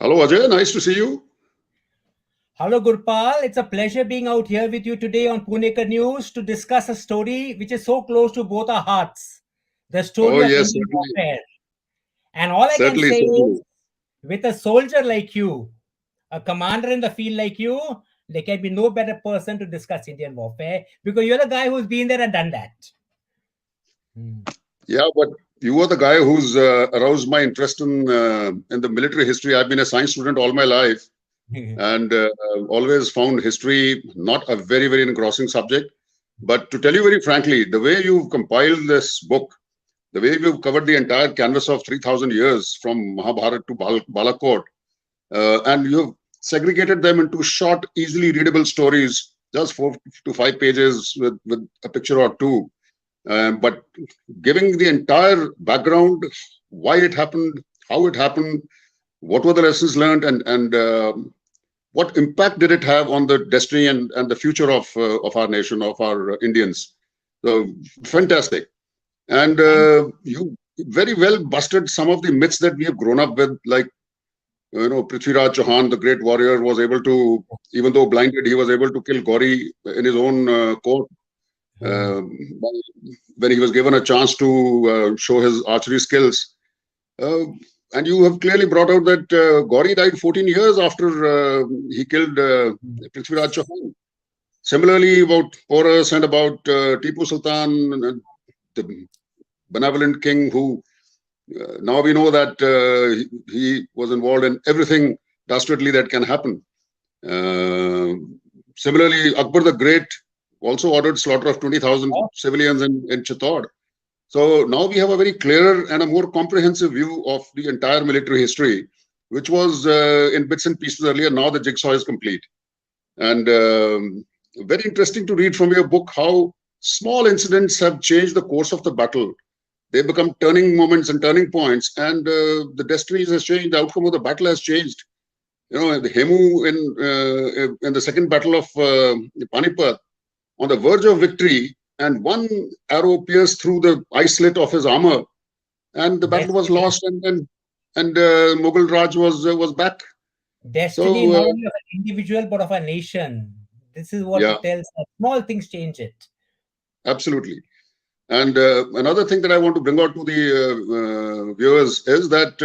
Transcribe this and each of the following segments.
Hello, Ajay. Nice to see you. Hello, Gurpal. It's a pleasure being out here with you today on Punekar News to discuss a story which is so close to both our hearts, the story Oh, of yes, Indian certainly. warfare. And all I can Certainly, say is, certainly. with a soldier like you, a commander in the field like you, there can be no better person to discuss Indian warfare because you're the guy who's been there and done that. Hmm. Yeah, but you were the guy who's aroused my interest in the military history. I've been a science student all my life and always found history not a very, very engrossing subject. But to tell you very frankly, the way you've compiled this book, the way you've covered the entire canvas of 3,000 years from Mahabharata to Balakot, and you've segregated them into short, easily readable stories, just 4 to 5 pages with a picture or two. But giving the entire background, why it happened, how it happened, what were the lessons learned, and what impact did it have on the destiny and the future of our nation, of our Indians. So fantastic. And Thank you very well busted some of the myths that we have grown up with, like Prithviraj Chauhan, the great warrior, was able to, even though blinded, he was able to kill Gauri in his own court you. uh, when he was given a chance to show his archery skills. Uh, and you have clearly brought out that Gauri died 14 years after he killed Prithviraj Chauhan. Similarly, about Porus and about Tipu Sultan, the benevolent king who now we know that he was involved in everything dastardly that can happen. Uh, Similarly, Akbar the Great also ordered slaughter of 20,000 Oh, civilians in Chittor. So now we have a very clearer and a more comprehensive view of the entire military history, which was in bits and pieces earlier. Now the jigsaw is complete. And very interesting to read from your book how small incidents have changed the course of the battle. They become turning moments and turning points, and the destinies has changed. The outcome of the battle has changed. The Hemu in the second battle of Panipat, on the verge of victory, and one arrow pierced through the eye slit of his armor, and the battle was destiny. lost, and Mughal Raj was back. Destiny So not only of an individual but of a nation. This is what yeah, it tells us. Small things change it. absolutely. And another thing that I want to bring out to the viewers is that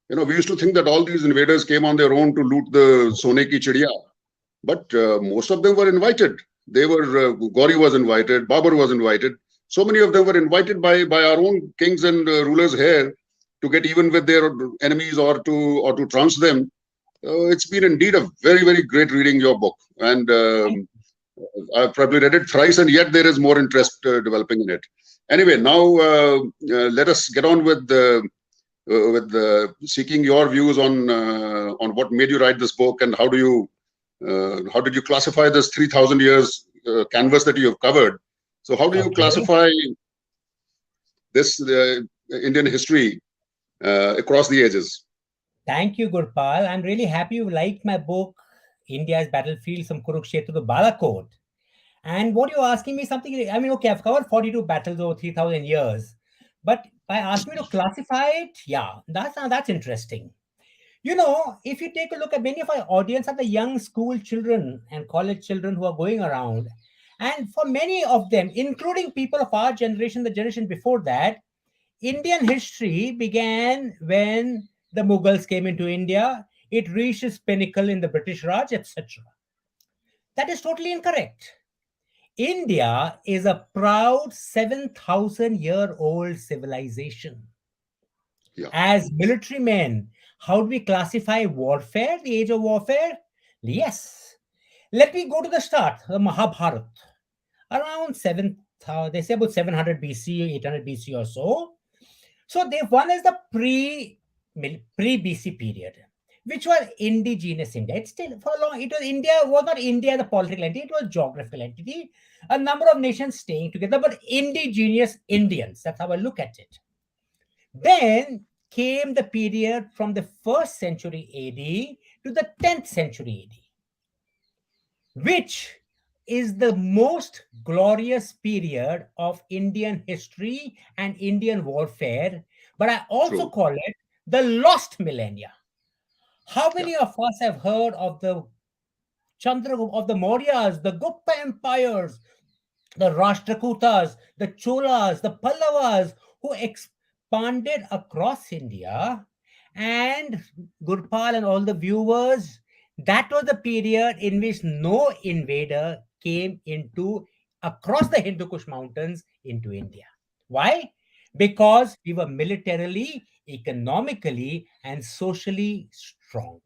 we used to think that all these invaders came on their own to loot the Sone ki Chidiya, but most of them were invited. They were Gauri was invited, Babur was invited. So many of them were invited by our own kings and rulers here to get even with their enemies or to trounce them. It's been indeed a very, very great reading your book, and I've probably read it thrice, and yet there is more interest developing in it. Anyway, now let us get on with seeking your views on what made you write this book, and how did you classify this 3,000 years canvas that you have covered. So how do you Okay. classify this Indian history across the ages? Thank you, Gurpal. I'm really happy you liked my book, India's Battlefield from Kurukshetra to Balakot. And what you're asking me something, I mean, okay, I've covered 42 battles over 3,000 years. But by asking me to classify it, yeah, that's interesting. If you take a look at many of our audience are the young school children and college children who are going around. And for many of them, including people of our generation, the generation before that, Indian history began when the Mughals came into India. It reached its pinnacle in the British Raj, etc. That is totally incorrect. India is a proud 7,000-year-old civilization. Yeah, As military men, how do we classify warfare, the age of warfare? Yes. Let me go to the start, the Mahabharata. Around they say about 700 BC, 800 BC or so. So one is the pre-BC period, which was indigenous India. It's still for a long. It was India was not India the political entity. It was geographical entity. A number of nations staying together, but indigenous Indians. That's how I look at it. Then came the period from the 1st century AD to the 10th century AD, which is the most glorious period of Indian history and Indian warfare. But I also true. call it the lost millennia. How Yeah. many of us have heard of the Chandragupta, of the Mauryas, the Gupta empires, the Rashtrakutas, the Cholas, the Pallavas, who expanded across India? And Gurpal and all the viewers, that was the period in which no invader came into across the Hindu Kush mountains into India. Why? Because we were militarily, economically, and socially strong.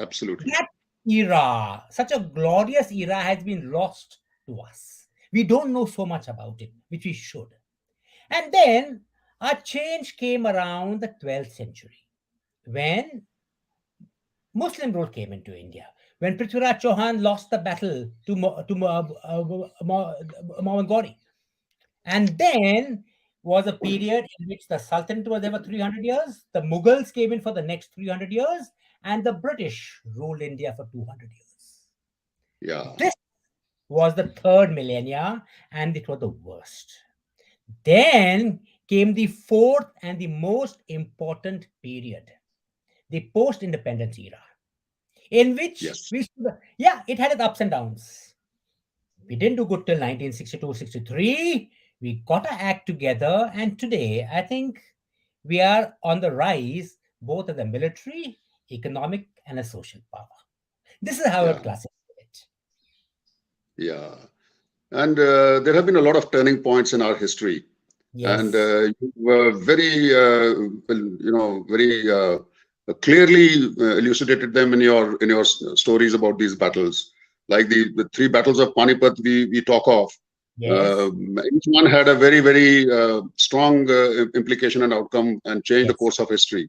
Absolutely. That era, such a glorious era, has been lost to us. We don't know so much about it, which we should. And then a change came around the 12th century when Muslim rule came into India. When Prithviraj Chauhan lost the battle to Muhammad Ghori. And then was a period in which the Sultanate was there for 300 years, the Mughals came in for the next 300 years, and the British ruled India for 200 years. Yeah. This was the third millennia, and it was the worst. Then came the fourth and the most important period, the post independence era, in which Yes. yeah, it had its ups and downs. We didn't do good till 1962, 63. We got to act together. And today, I think we are on the rise, both as a military, economic, and a social power. This is how I would Yeah. classify it. Yeah. And there have been a lot of turning points in our history. And Yes. you were very, well, very clearly elucidated them in your stories about these battles. Like the three battles of Panipat we talk of. Yes. Each one had a very, very strong implication and outcome and changed the Yes. course of history.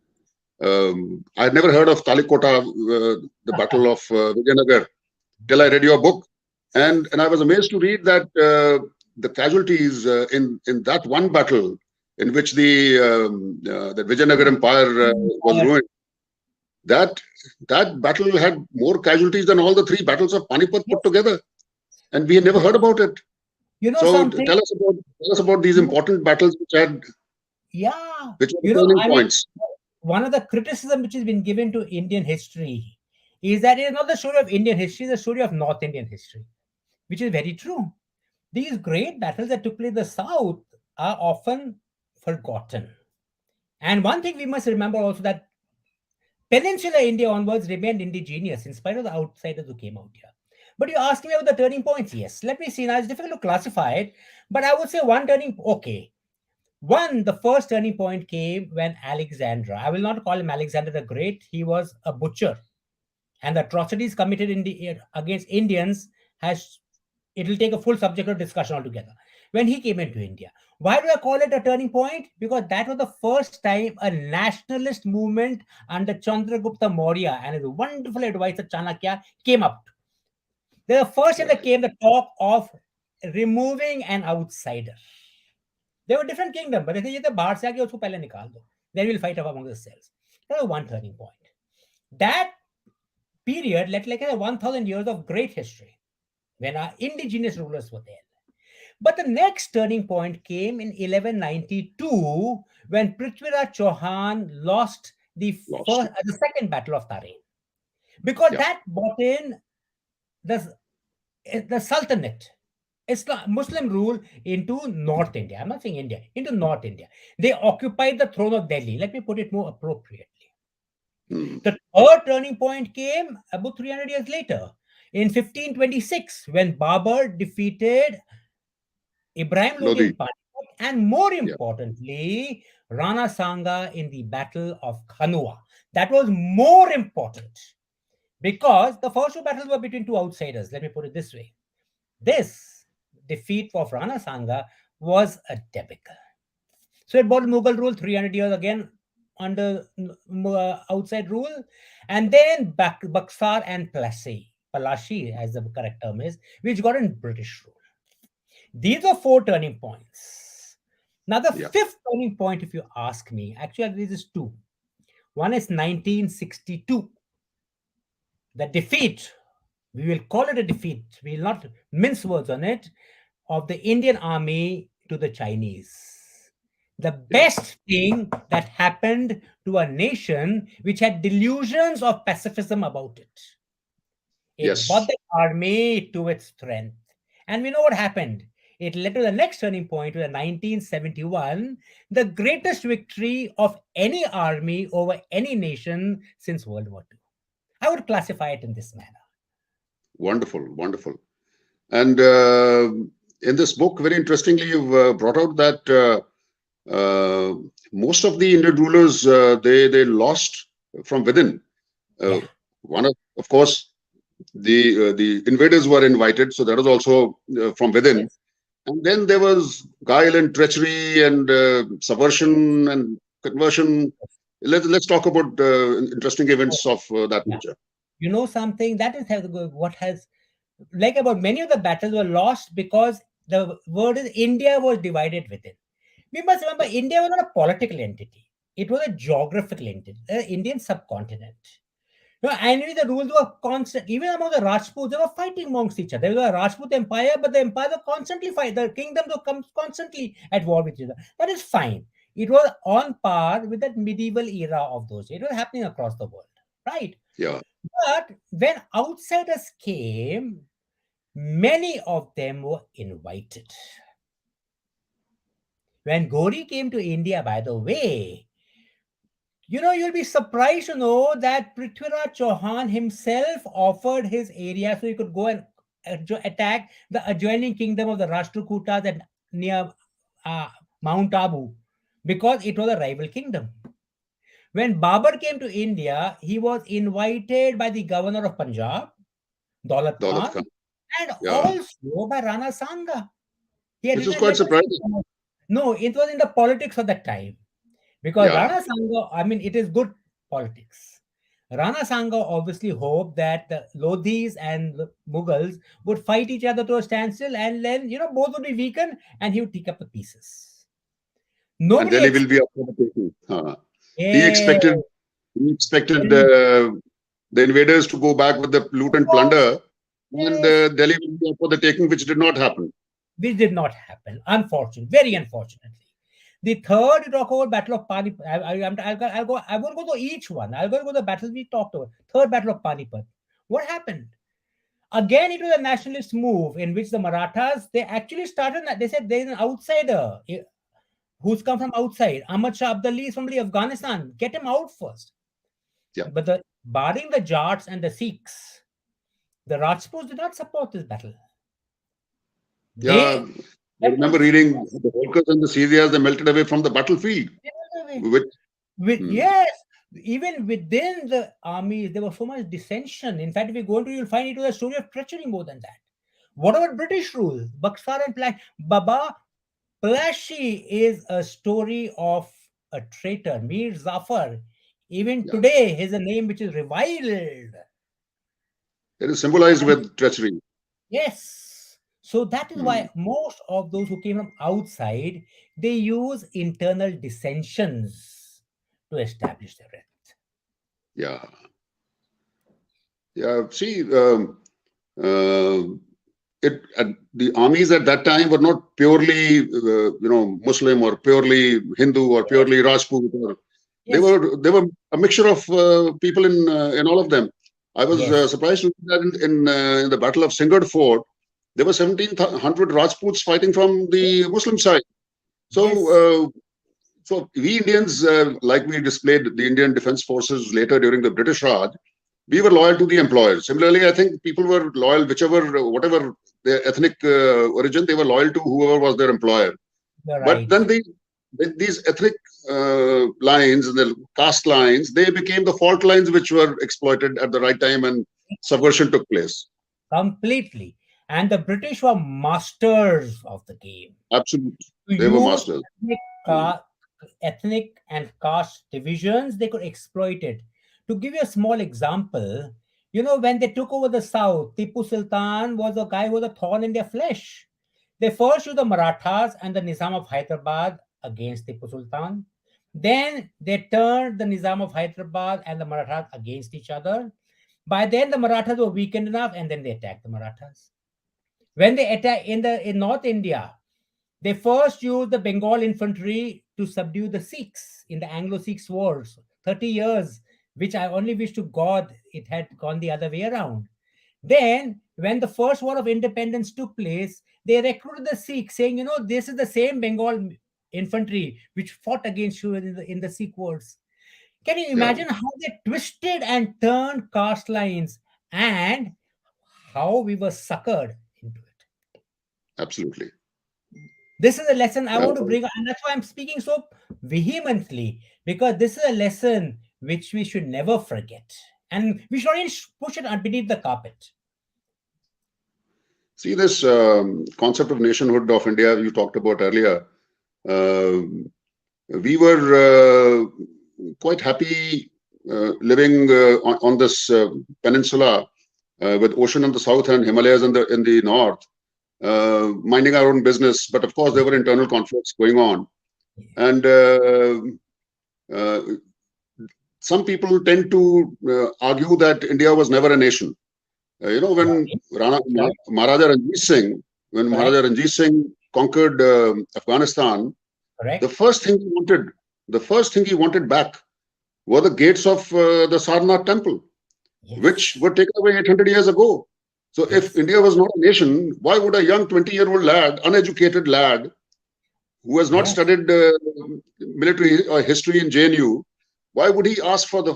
I had never heard of Talikota, the Battle of Vijayanagar, till I read your book, and I was amazed to read that the casualties in that one battle, in which the Vijayanagar Empire was ruined, that that battle had more casualties than all the three battles of Panipat put together, and we had never heard about it. You know So something? tell us about these important battles Yeah. which were the turning I mean, points. one of the criticism which has been given to Indian history is that it is not the story of Indian history, it's the story of North Indian history, which is very true. These great battles that took place in the South are often forgotten. And one thing we must remember also that Peninsular India onwards remained indigenous in spite of the outsiders who came out here. But you asked me about the turning points. Yes, let me see. Now it's difficult to classify it, but I would say one turning. Okay, the first turning point came when Alexander. I will not call him Alexander the Great. He was a butcher, and the atrocities committed against Indians has it will take a full subject of discussion altogether. When he came into India, why do I call it a turning point? Because that was the first time a nationalist movement under Chandragupta Maurya and his wonderful advisor Chanakya came up. They're the first time that Right. came the talk of removing an outsider. They were different kingdom, but they said, "ये तो बाहर से आके उसको पहले निकाल दो." Then we'll fight among ourselves. That was one turning point. That period led like 1,000 years of great history when our indigenous rulers were there. But the next turning point came in 1192 when Prithviraj Chauhan lost Lost. the second battle of Tarain, because Yeah. that brought in the Sultanate, Islam, Muslim rule into North India. I'm not saying India, into North India. They occupied the throne of Delhi. Let me put it more appropriately. Hmm. The third turning point came about 300 years later in 1526 when Babur defeated Ibrahim Lodi Lodi. in Panipat, and more Yeah. importantly, Rana Sangha in the Battle of Khanua. That was more important because the first two battles were between two outsiders. Let me put it this way. This defeat of Rana Sangha was a debacle. So it brought Mughal rule 300 years again under outside rule, and then Baksar and Palashi, as the correct term is, which got in British rule. These are four turning points. Now, the Yeah. fifth turning point, if you ask me, actually, this is two. One is 1962, the defeat. We will call it a defeat. We will not mince words on it, of the Indian army to the Chinese. The Yeah. best thing that happened to a nation which had delusions of pacifism about it. It brought Yes. the army to its strength. And we know what happened. It led to the next turning point, to the 1971, the greatest victory of any army over any nation since World War II. I would classify it in this manner. Wonderful. Wonderful. And in this book, very interestingly, you've brought out that most of the Indian rulers they lost from within. Uh, Yeah. one of course, the invaders were invited, so that was also from within. Yes. And then there was guile and treachery and subversion and conversion. Let's talk about interesting events of that Yeah. nature. You know something? That is what has, like, about many of the battles were lost because the word is India was divided within. We must remember Yeah, India was not a political entity. It was a geographical entity, the Indian subcontinent. No, and the rules were constant. Even among the Rajputs, they were fighting amongst each other. There was a Rajput empire, but the empire were constantly fight. The kingdoms were constantly at war with each other. That is fine. It was on par with that medieval era of those days. It was happening across the world, right? yeah, But when outsiders came, many of them were invited. When Gori came to India, by the way, you'll be surprised to know that Prithviraj Chauhan himself offered his area so he could go and attack the adjoining kingdom of the Rashtrakutas at near uh, Mount Abu, because it was a rival kingdom. When Babur came to India, he was invited by the governor of Punjab, Daulat Daulat Khan, Khan. and Yeah, also by Rana Sangha. He had which is written quite letters. surprising. No, it was in the politics of that time. Because Yeah, Rana Sangha, I mean, it is good politics. Rana Sangha obviously hoped that the Lodhis and the Mughals would fight each other to a standstill, and then, both would be weakened and he would take up the pieces. and Nobody Delhi will be expected. up for the taking. He Yeah, expected he expected the invaders to go back with the loot and plunder, and yes, Delhi will be up for the taking, which did not happen. which did not happen. Unfortunately, very unfortunately. The third, you talk about Battle of Panipat. I won't go to each one. I'll go to the battles we talked about. Third Battle of Panipat. What happened? Again, it was a nationalist move in which the Marathas, they actually started, they said there's an outsider who's come from outside. Ahmad Shah Abdali is from Afghanistan. Get him out first. Yeah, But barring the Jats and the Sikhs, the Rajputs did not support this battle. yeah. They I left remember us reading the Holkars and the Syrias, they melted away from the battlefield. away. Which, hmm, Yes, even within the armies, there was so much dissension. In fact, if you go into, you'll find it was a story of treachery more than that. What about British rule? Buxar and Baba Plashi is a story of a traitor, Mir Zafar. Even yeah, today, he's a name which is reviled. it is symbolized And with treachery. yes, so that is Hmm, why most of those who came from outside, they use internal dissensions to establish their wealth. yeah, yeah. See, uh, the armies at that time were not purely, Muslim or purely Hindu or Yes, purely Rajput. Or, yes, they were a mixture of people in all of them. I was yes, surprised to see that in the Battle of Singed Fort, there were 1,700 Rajputs fighting from the Muslim side. So, yes. so we Indians, like we displayed the Indian Defense Forces later during the British Raj, we were loyal to the employers. Similarly, I think people were loyal, whatever their ethnic origin, they were loyal to whoever was their employer. You're But right. then these ethnic lines, the caste lines, they became the fault lines which were exploited at the right time and subversion took place. Completely. And the British were masters of the game. Absolutely. To They were use masters. ethnic, Mm. ethnic and caste divisions, they could exploit it. To give you a small example, when they took over the south, Tipu Sultan was a guy who was a thorn in their flesh. They first used the Marathas and the Nizam of Hyderabad against Tipu Sultan. Then they turned the Nizam of Hyderabad and the Marathas against each other. By then, the Marathas were weakened enough, and then they attacked the Marathas. When they attacked in North India, They first used the Bengal infantry to subdue the Sikhs in the Anglo-Sikh wars, 30 years, which I only wish to God it had gone the other way around. Then, when the first war of independence took place, they recruited the Sikhs, saying, this is the same Bengal infantry which fought against you in the Sikh wars. Can you Yeah, imagine how they twisted and turned caste lines and how we were suckered into it? absolutely. This is a lesson I Uh, want to bring, and that's why I'm speaking so vehemently, because this is a lesson which we should never forget. And we should not even push it beneath the carpet. See this concept of nationhood of India you talked about earlier. Uh, we were quite happy living on this peninsula with ocean in the south and Himalayas in the north, minding our own business. But of course, there were internal conflicts going on, and uh, some people tend to argue that India was never a nation. When Right, Rana, right, Maharaja Ranjit Singh, when correct, Maharaja Ranjit Singh conquered Afghanistan, the correct. first thing he wanted, the first thing he wanted back were the gates of the Sarnath temple, which Yes, were taken away 800 years ago. So if yes, India was not a nation, why would a young 20-year-old lad, uneducated lad, who has not yes. studied military or history in JNU, why would he ask for the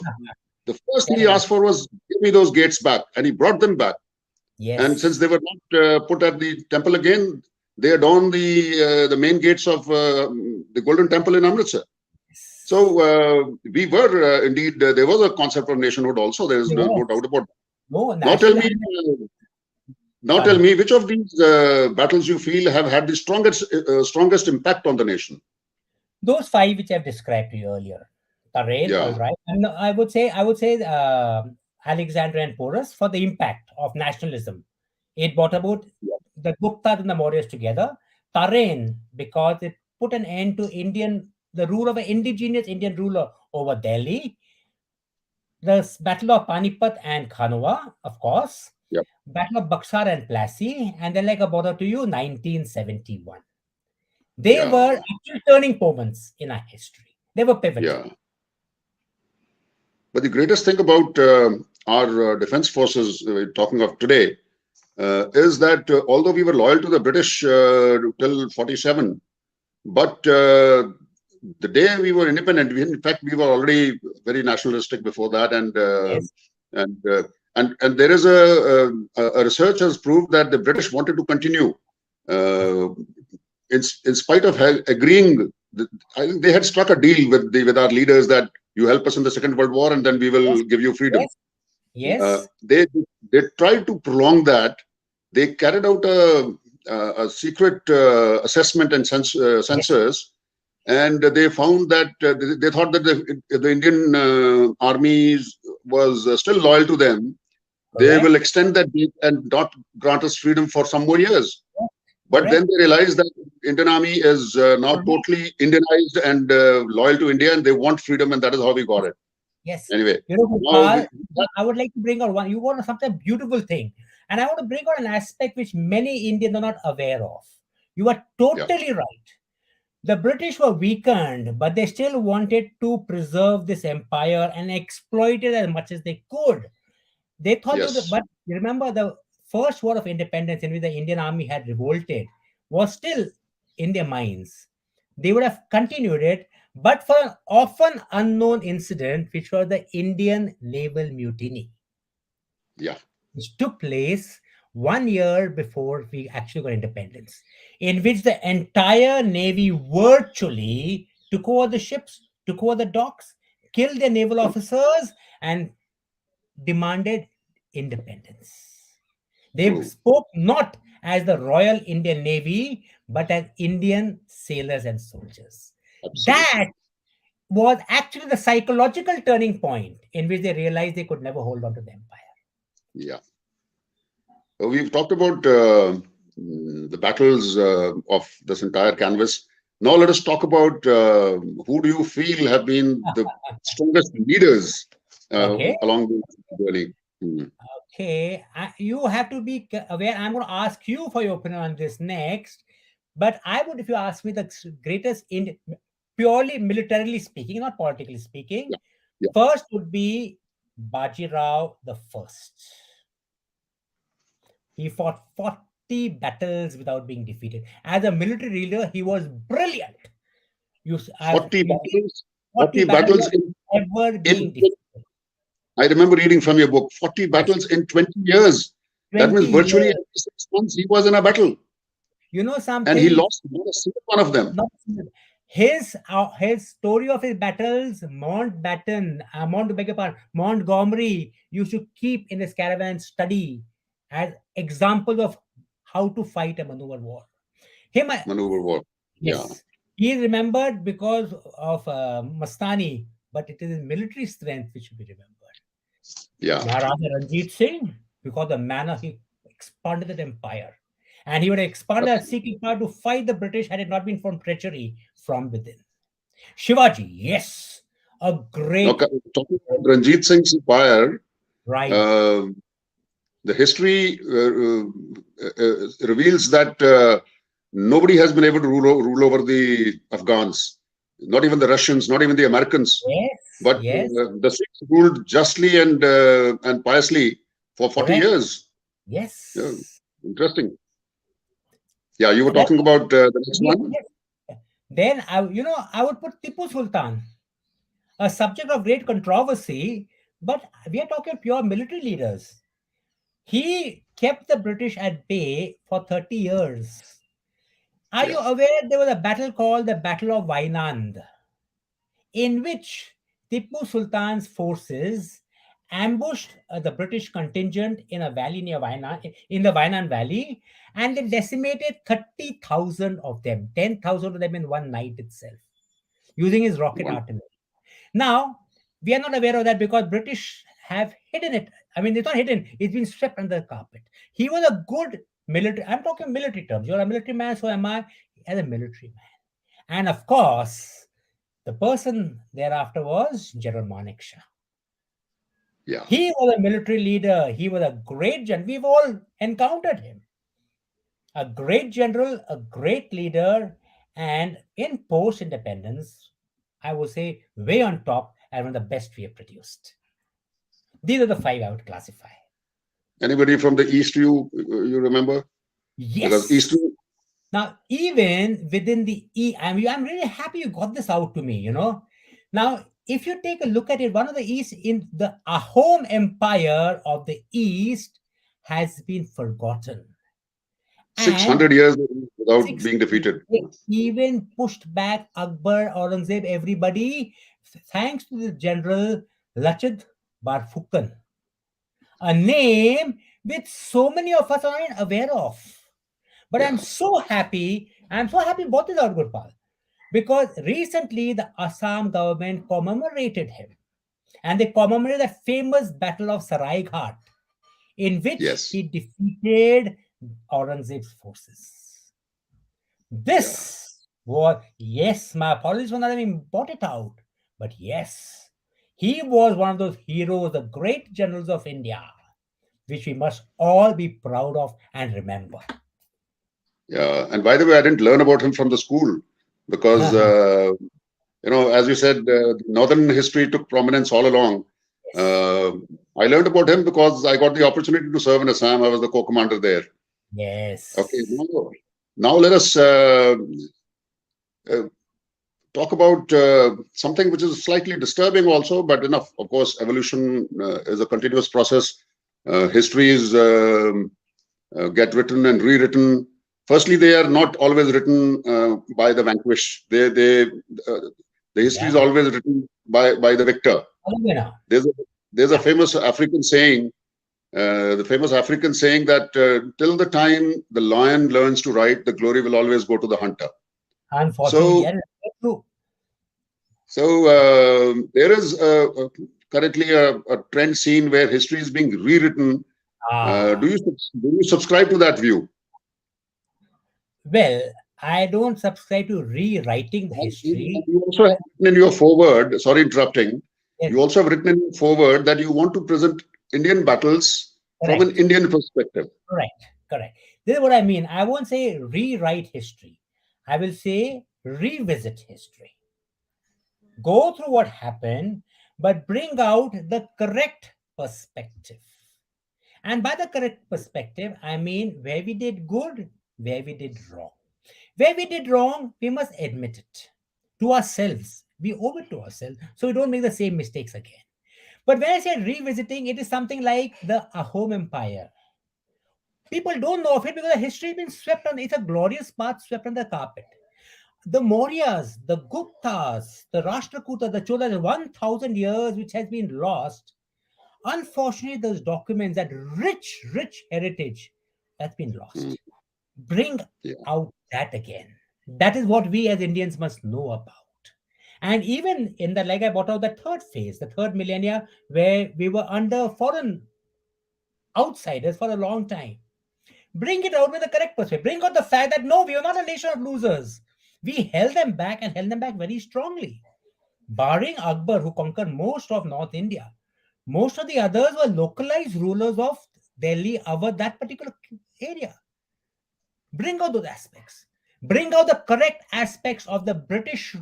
first thing he Correct. asked for was, give me those gates back. And he brought them back. And since Yes. they were not put at the temple again, they adorn the main gates of the Golden Temple in Amritsar. So Yes. we were indeed, there was a concept of nationhood also. There is It no was. doubt about that. No, Now tell national me, and now tell sorry. me, which of these battles you feel have had the strongest impact on the nation? Those five which I've described to you earlier. Tarain, all Yeah, right. And I would say Alexander and Porus for the impact of nationalism. It brought about yeah, the Guptas and the Mauryas together. Tarain, because it put an end to the rule of an indigenous Indian ruler over Delhi. The Battle of Panipat and Khanwa, of course. yeah, Battle of Buxar and Plassey, and then like a bother to you, 1971. They yeah, were actual turning moments in our history. They were pivotal. yeah. But the greatest thing about our defense forces, talking of today, is that although we were loyal to the British till 47, but the day we were independent, in fact, we were already very nationalistic before that, Yes. and uh, and there is a research has proved that the British wanted to continue, uh, in spite of agreeing. I think they had struck a deal with our leaders that you help us in the Second World War, and then we Yes. will give you freedom. Yes. Yes. They tried to prolong that. They carried out a secret assessment and Yes. census, and they found that they thought that the Indian armies was still loyal to them. They will Correct. extend that deed and not grant us freedom for some more years. But then Correct. they realized that Indian army is now Correct. totally Indianized and loyal to India, and they want freedom, and that is how we got it. Yes. Anyway, now Gopal, I would like to bring out one. You want something beautiful thing, and I want to bring out an aspect which many Indians are not aware of. You are yeah, totally right. The British were weakened, but they still wanted to preserve this empire and exploit it as much as they could. They thought they would, yes, but remember the first war of independence in which the Indian army had revolted was still in their minds. They would have continued it, but for an often unknown incident, which was the Indian naval mutiny, yeah, which took place 1 year before we actually got independence, in which the entire navy virtually took over the ships, took over the docks, killed their naval officers, and demanded independence. They true, spoke not as the Royal Indian Navy, but as Indian sailors and soldiers. absolutely, That was actually the psychological turning point in which they realized they could never hold on to the empire. yeah. We've talked about the battles of this entire canvas. Now let us talk about who do you feel have been the strongest leaders Okay. along the journey. Hmm. Okay. You have to be aware. I'm going to ask you for your opinion on this next. But I would, if you ask me, the greatest in purely militarily speaking, not politically speaking, Yeah. Yeah. first would be Bajirao the First. He fought 40 battles without being defeated. As a military leader, he was brilliant. Forty You see, battles. 40 40 battles battles without ever being in defeated. I remember reading from your book, 40 Yes, battles in 20 years. That 20 means virtually years. every 6 months he was in a battle. You know And he something? lost not a single one of them. Not his story of his battles, beg your pardon, Montgomery used to keep in his caravan study as examples of how to fight a maneuver war. Him, Maneuver war. Yeah. yes, he is remembered because of Mastani, but it is his military strength which should be remembered. Yeah. Maharaja Ranjit Singh, because the manner he expanded that empire. And he would have expanded that Absolutely. Sikh empire to fight the British had it not been from treachery from within. Shivaji, yes, a Now, great, talking about Ranjit Singh's empire, right. uh, the history reveals that nobody has been able to rule over the Afghans, not even the Russians, not even the Americans. Yes, But yes, the Sikhs ruled justly and piously for 40 correct. years. Yeah, Yes. interesting. Yeah, you were Then, talking about the next yes, one. yes. Then I would put Tipu Sultan, a subject of great controversy, but we are talking pure military leaders. He kept the British at bay for 30 years. Are you Yeah, aware there was a battle called the Battle of Wainand, in which Tipu Sultan's forces ambushed the British contingent in a valley near Wainand, in the Wainand Valley, and they decimated 30,000 of them, 10,000 of them in one night itself, using his rocket one. artillery. Now, we are not aware of that because British have hidden it. I mean, it's not hidden, it's been swept under the carpet. He was a good military, I'm talking military terms. You're a military man, so am I, as a military man. And of course, the person thereafter was General Manek Shah. Yeah, He was a military leader. He was a great general. We've all encountered him. A great general, a great leader, and in post independence, I would say way on top and one of the best we have produced. These are the five I would classify. anybody from the East you remember? Because East, Yes. Now, even within the I'm really happy you got this out to me, you know. Now, if you take a look at it, one of the East in the Ahom Empire of the East has been forgotten. And 600 years without six, being defeated. they even pushed back Akbar, Aurangzeb, everybody, thanks to the general Lachit Barphukan, a name which so many of us are not aware of. But Yeah, I'm so happy both is out, Gurpal, because recently the Assam government commemorated him. And they commemorated the famous Battle of Saraighat, in which yes, he defeated Aurangzeb's forces. yeah, This was, yes, my apologies for not having brought it out, but yes, he was one of those heroes, the great generals of India, which we must all be proud of and remember. yeah. And by the way, I didn't learn about him from the school because, as you said, Northern history took prominence all along. Yes, Uh, I learned about him because I got the opportunity to serve in Assam. I was the co-commander there. Okay, yes. now let us uh, talk about something which is slightly disturbing also, but enough. Of course, evolution is a continuous process. Histories get written and rewritten. Firstly, they are not always written by the vanquished. The history is Yeah. always written by the victor. There's a, there's a famous African saying. The famous African saying that till the time the lion learns to ride, the glory will always go to the hunter. Unfortunately, So yeah, that's true. There is currently a trend seen where history is being rewritten. Ah, Do you subscribe to that view? well, I don't subscribe to rewriting the And history. you also have written in your foreword, sorry interrupting, Yes, you also have written in your foreword that you want to present Indian battles from an correct, Indian perspective. correct, correct. This is what I mean. I won't say rewrite history. I will say revisit history. Go through what happened, but bring out the correct perspective. And by the correct perspective, I mean where we did good, where we did wrong. Where we did wrong, we must admit it to ourselves. We owe it to ourselves so we don't make the same mistakes again. But when I say revisiting, it is something like the Ahom Empire. People don't know of it because the history has been swept on. It's a glorious path swept on the carpet. The Mauryas, the Guptas, the Rashtrakutas, the Cholas, 1,000 years which has been lost. Unfortunately, those documents, that rich heritage, that's been lost. Bring Yeah. out that again. That is what we as Indians must know about. And even in the, like I brought out the third phase, the third millennia, where we were under foreign outsiders for a long time. Bring it out with the correct perspective. Bring out the fact that no, we are not a nation of losers. We held them back and held them back very strongly. Barring Akbar, who conquered most of North India, most of the others were localized rulers of Delhi over that particular area. Bring out those aspects. Bring out the correct aspects of the British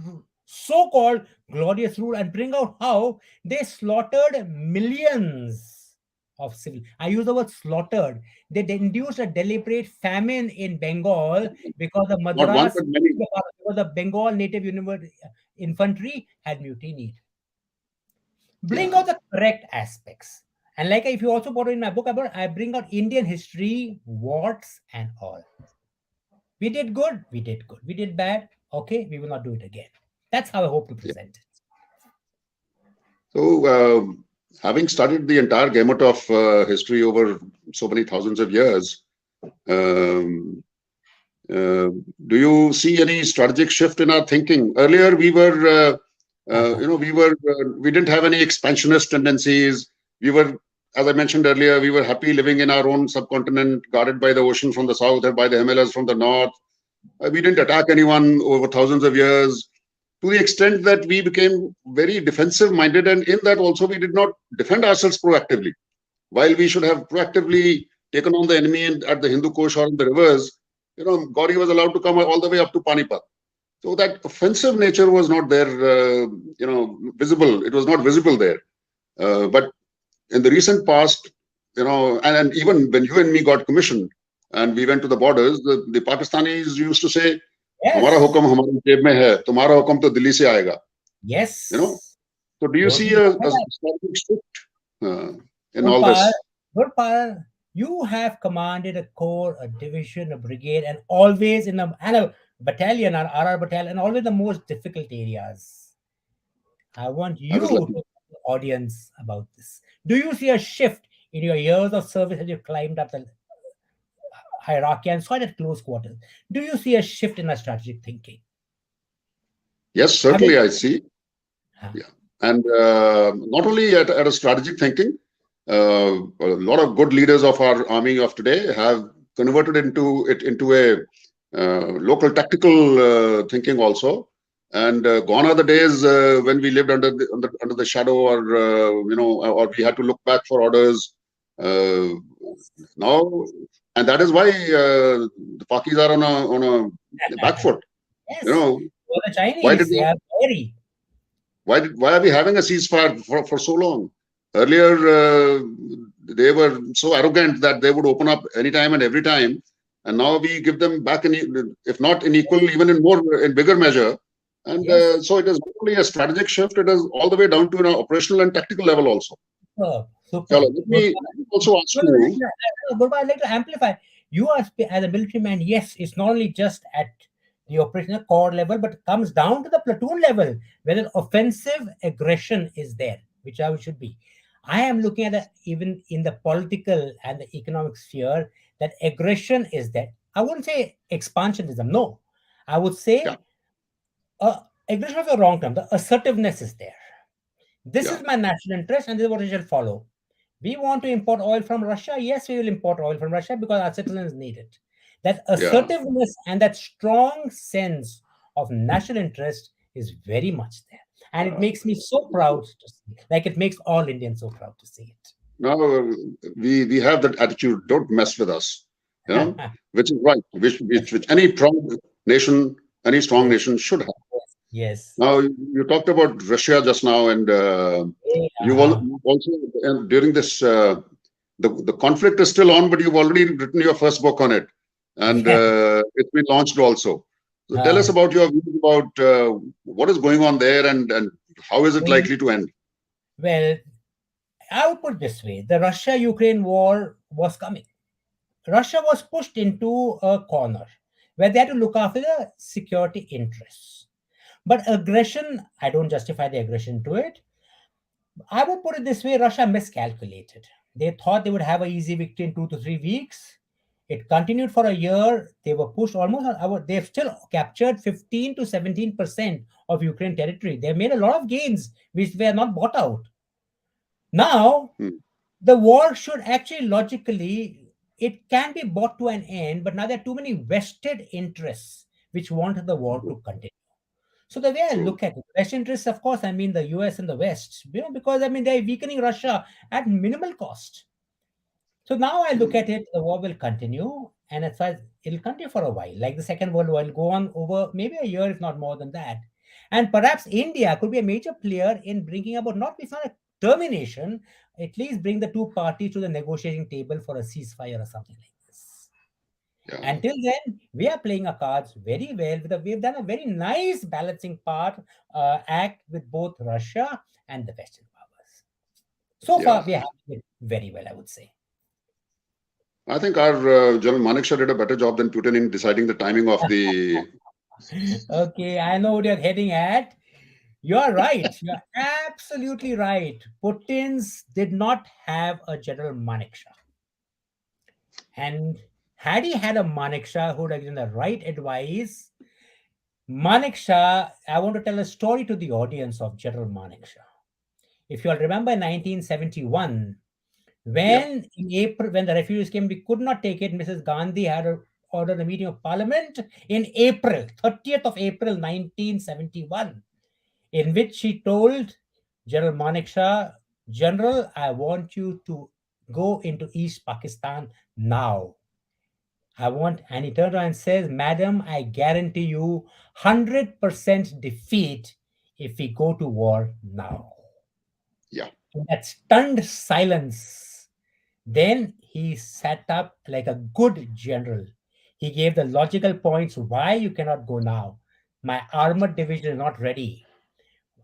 so-called glorious rule and bring out how they slaughtered millions of civil. I use the word slaughtered. They induced a deliberate famine in Bengal because the Not one, Madras, but many. because the Bengal native infantry had mutinied. Bring Yeah. out the correct aspects. And like if you also brought in my book about, I bring out Indian history, warts and all. We did good, we did good. We did bad, okay, we will not do it again. That's how I hope to present it. So, having studied the entire gamut of history over so many thousands of years, um, do you see any strategic shift in our thinking? Earlier, we were, we didn't have any expansionist tendencies. We were, as I mentioned earlier, we were happy living in our own subcontinent, guarded by the ocean from the south and by the Himalayas from the north. We didn't attack anyone over thousands of years, to the extent that we became very defensive minded. And in that also, we did not defend ourselves proactively. While we should have proactively taken on the enemy at the Hindu Kush or in the rivers, Gauri was allowed to come all the way up to Panipat. So that offensive nature was not there, visible. It was not visible there. But in the recent past, and even when you and me got commissioned and we went to the borders, the Pakistanis used to say, "Hamara Yes. hukam hamari jeb mein hai, tumhara hukam to Delhi se aayega." Yes. So do you see a strategic shift in all Gurpal, this? Gurpal, you have commanded a corps, a division, a brigade, and always in a battalion, our RR battalion, and always the most difficult areas. I want I you was to lucky. tell the audience about this. Do you see a shift in your years of service as you climbed up the hierarchy and saw it at close quarters? Do you see a shift in our strategic thinking? Yes, certainly I see. Yeah. And not only at a strategic thinking, a lot of good leaders of our army of today have converted into a local tactical thinking also. And gone are the days when we lived under the shadow, or we had to look back for orders. Now, and that is why the Pakis are on a back foot. Yes. You know, For the Chinese, why did they we, are very. why are we having a ceasefire for so long? Earlier, they were so arrogant that they would open up anytime and every time, and now we give them back if not in equal, even in bigger measure. And Yes. so it is not only a strategic shift; it is all the way down to an operational and tactical level also. Super. Let me also ask you. Gurpa, I'd like to amplify. You are as a military man. Yes, it's not only just at the operational core level, but it comes down to the platoon level, whether offensive aggression is there, which I should be. I am looking at even in the political and the economic sphere that aggression is there. I wouldn't say expansionism. No, I would say aggression is the wrong term. The assertiveness is there. This is my national interest, and this is what I shall follow. We want to import oil from Russia. Yes, we will import oil from Russia because our citizens need it. That assertiveness and that strong sense of national interest is very much there. And it makes me so proud to see it. Like it makes all Indians so proud to see it. Now, we have that attitude, don't mess with us, which is right, which any proud nation any strong Yes. nation should have. Yes. Now, you talked about Russia just now, and Uh-huh. you've also, and during this, the conflict is still on, but you've already written your first book on it, and Yeah. it's been launched also. So tell us Uh, about your views about what is going on there, and how is it well, likely to end? well, I would put it this way: the Russia-Ukraine war was coming. Russia was pushed into a corner where they had to look after the security interests. But aggression, I don't justify the aggression to it. I would put it this way: Russia miscalculated. They thought they would have an easy victory in 2 to 3 weeks. It continued for a year. They were pushed almost on our, they've still captured 15 to 17% of Ukraine territory. They made a lot of gains which were not bought out. Now, Hmm. the war should actually logically, it can be brought to an end, but now there are too many vested interests which want the war to continue. So the way I True. look at it, West interests, of course, I mean the US and the West, because I mean they're weakening Russia at minimal cost. So now I look Hmm. at it, the war will continue, and as far as it'll continue for a while, like the Second World War, will go on over maybe a year, if not more than that. And perhaps India could be a major player in bringing about not if not a termination, at least bring the two parties to the negotiating table for a ceasefire or something like this. Yeah. Until then, we are playing our cards very well. We've done a very nice balancing act with both Russia and the Western powers. So far, Yeah. we are handling it very well, I would say. I think our General Manekshaw did a better job than Putin in deciding the timing of the. Okay, I know what you're heading at. You're right. You're absolutely right. Putin's did not have a General Manekshaw. And had he had a Manekshaw who would have given the right advice, Manekshaw, I want to tell a story to the audience of General Manekshaw. If you'll remember in 1971, Yeah. in April, when the refugees came, we could not take it. Mrs. Gandhi had ordered a meeting of parliament in April, 30th of April, 1971, in which she told General Manekshaw, General, I want you to go into East Pakistan now. And he turned around and says, Madam, I guarantee you 100% defeat if we go to war now. Yeah. In that stunned silence, then he sat up like a good general. He gave the logical points why you cannot go now. My armored division is not ready.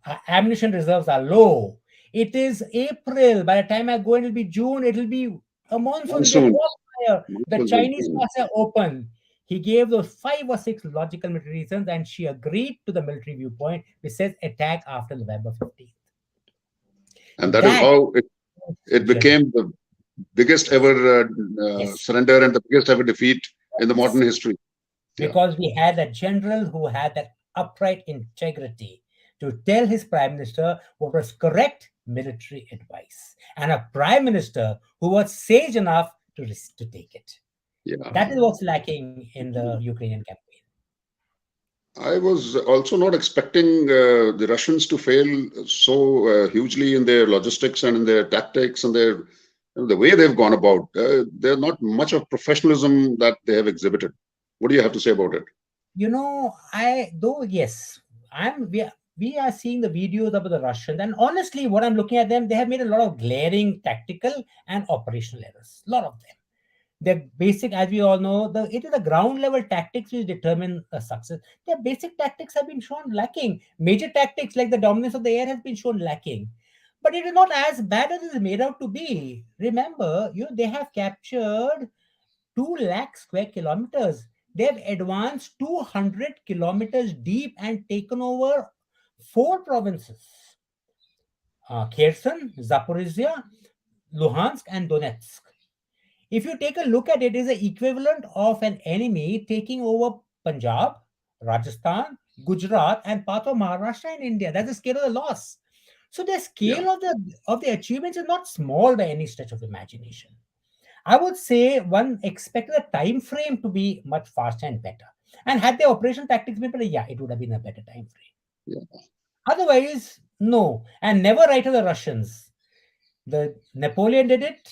Our ammunition reserves are low. It is April. By the time I go, it'll be June. It'll be a monsoon. It'll be a Monsoon. crossfire. The Monsoon will Chinese come. pass are open. He gave those 5 or 6 logical military reasons, and she agreed to the military viewpoint, which says attack after November 15th. And that is That how it general. became the biggest ever Yes. surrender and the biggest ever defeat in the modern Yes. history. Yeah. Because we had a general who had that upright integrity to tell his prime minister what was correct military advice, and a prime minister who was sage enough to take it. That Yeah. is what's lacking in the Ukrainian campaign. I was also not expecting the Russians to fail so hugely in their logistics and in their tactics and the way they've gone about. There's not much of professionalism that they have exhibited. What do you have to say about it? I though yes, I'm we are seeing the videos of the Russians, and honestly, what I'm looking at them, they have made a lot of glaring tactical and operational errors. A lot of them. Their basic, as we all know, it is the ground level tactics which determine success. Their basic tactics have been shown lacking. Major tactics like the dominance of the air has been shown lacking. But it is not as bad as it is made out to be. Remember, they have captured 2 lakh square kilometers. They have advanced 200 kilometers deep and taken over 4 provinces: Kherson, Zaporizhia, Luhansk, and Donetsk. If you take a look at it, it is the equivalent of an enemy taking over Punjab, Rajasthan, Gujarat, and part of Maharashtra in India. That's the scale of the loss. So the Yeah. scale of the achievements is not small by any stretch of imagination. I would say one expected the time frame to be much faster and better. And had the operational tactics been better, yeah, it would have been a better time frame. Yeah. Otherwise, no. And never write to the Russians. The Napoleon did it,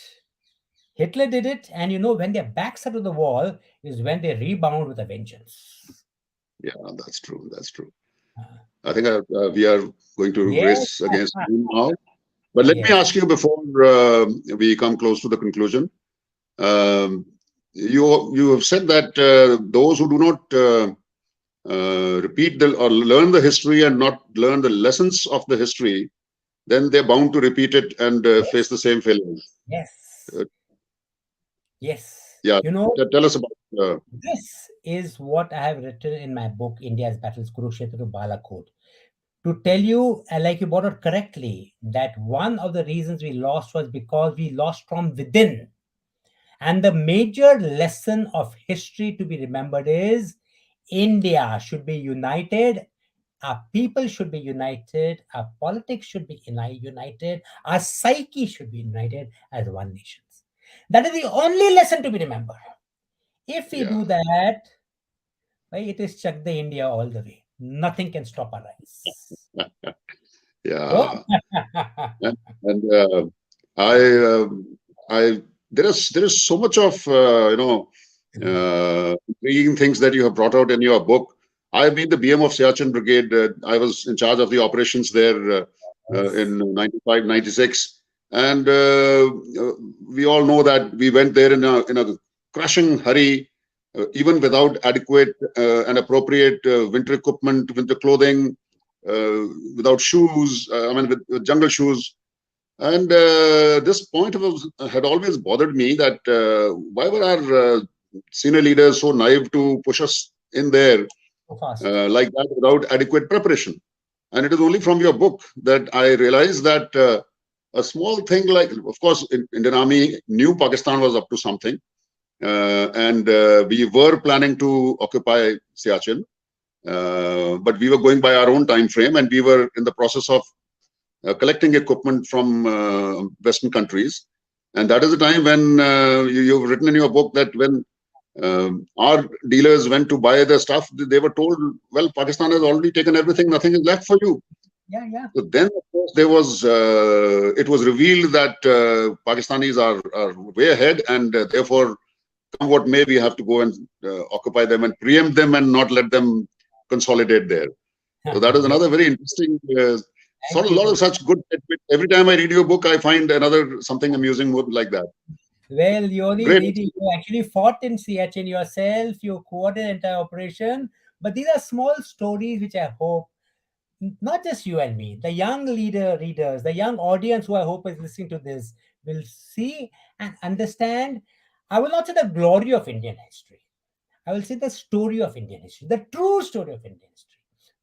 Hitler did it, and when their backs are to the wall is when they rebound with a vengeance. Yeah, that's true. That's true. Uh, I think we are going to yes, race against time now. But let me yes, ask you before we come close to the conclusion. Um, you have said that those who do not repeat or learn the history and not learn the lessons of the history, then they're bound to repeat it and face yes, the same failures. yes, Uh, yes. yeah, You know, tell us about. this is what I have written in my book, India's Battles, Kurukshetra to Balakot. To tell you, like you brought out correctly, that one of the reasons we lost was because we lost from within. And the major lesson of history to be remembered is India should be united. Our people should be united. Our politics should be united. Our psyche should be united as one nation. That is the only lesson to be remembered. If we Yeah, do that, right, it is Chak the India all the way. Nothing can stop our rise. Oh, yeah, and I, I there is so much of intriguing things that you have brought out in your book. I've been the BM of Siachen Brigade. I was in charge of the operations there yes. in 95, 96. And we all know that we went there in a crushing hurry, even without adequate and appropriate winter equipment, winter clothing, without shoes, with jungle shoes. And this point had always bothered me that why were our senior leaders so naive to push us in there So fast. like that without adequate preparation? And it is only from your book that I realized that a small thing like, of course, Indian Army knew Pakistan was up to something. And we were planning to occupy Siachen. But we were going by our own time frame, and we were in the process of collecting equipment from Western countries. And that is the time when you've written in your book that when our dealers went to buy the stuff, they were told, well, Pakistan has already taken everything, nothing is left for you. Yeah, yeah. So then, of course, it was revealed that Pakistanis are way ahead, and therefore, come what may, we have to go and occupy them and preempt them and not let them consolidate there. So that is Yes. another very interesting, sort Thank of a you, lot Guru. of such good. Every time I read your book, I find another something amusing like that. Well, you only Great. need, you actually fought in Siachen yourself, you coordinated the entire operation. But these are small stories which I hope, not just you and me, the young readers, the young audience who I hope is listening to this will see and understand. I will not say the glory of Indian history. I will say the story of Indian history, the true story of Indian history.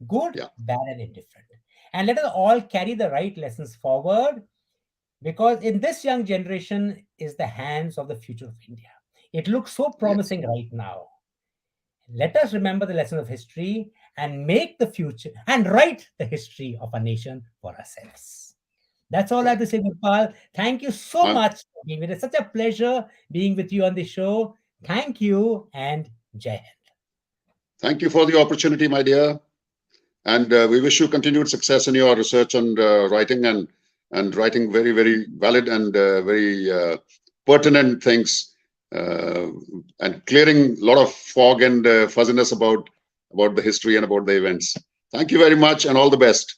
Good, Yeah. bad, and indifferent. And let us all carry the right lessons forward, because in this young generation is the hands of the future of India. It looks so Yes. promising right now. Let us remember the lesson of history and make the future and write the history of our nation for ourselves. That's all I have Right. to say, Gopal. Thank you so Uh, much for being with us. Such a pleasure being with you on the show. Thank you and Jai Hind. Thank you for the opportunity, my dear, and we wish you continued success in your research and writing, and writing very, very valid and very pertinent things, uh, and clearing a lot of fog and fuzziness about the history and about the events. Thank you very much, and all the best.